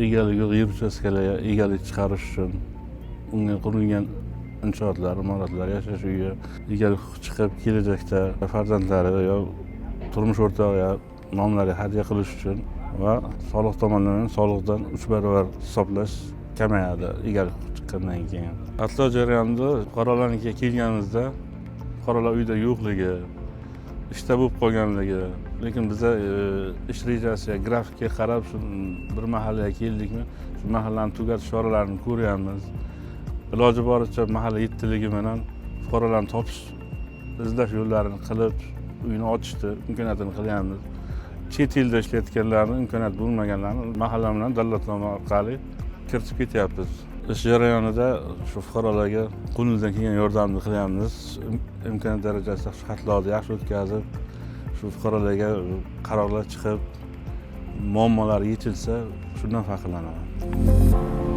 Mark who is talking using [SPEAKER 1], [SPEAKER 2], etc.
[SPEAKER 1] egalik yo'q yer uchastkalariga egalik chiqarish uchun unga qurilgan inshootlar, imoratlar, yashash uyi egalik huquqi chiqib, kelajakda farzandlari yo turmush o'rtog'iga nomlariga hadya qilish uchun va soliq tomondan soliqdan 3 barobar hisoblash kamayadi egalik huquqi chiqqandan keyin. Atlo jarayonida fuqarolarnikiga kelganimizda fuqarolar uyda yo'qligi, ishda bo'lib qolganligi, lekin biza ish rejasiga, grafikga qarab shu bir mahallaga keldikmi, shu mahallani tugatish choralarini ko'ryapmiz. Iloji boricha mahalla yettiligi bilan fuqarolarni topish, izlash yo'llarini qilib, uyini ochishni imkoniyatini qilyapmiz. Chet elda ishlayotganlarning imkoniyati bo'lmaganlarni mahalla bilan davlatnoma orqali kiritib ketyapmiz. Ish jarayonida shu fuqarolarga qo'limizdan kelgan yordamni qilyapmiz. Imkoniyat darajasida xatlarni yaxshi o'tkazib, shu fuqarolarga qarorlar chiqib, muammolari yechilsa, shundan faxrlanaman.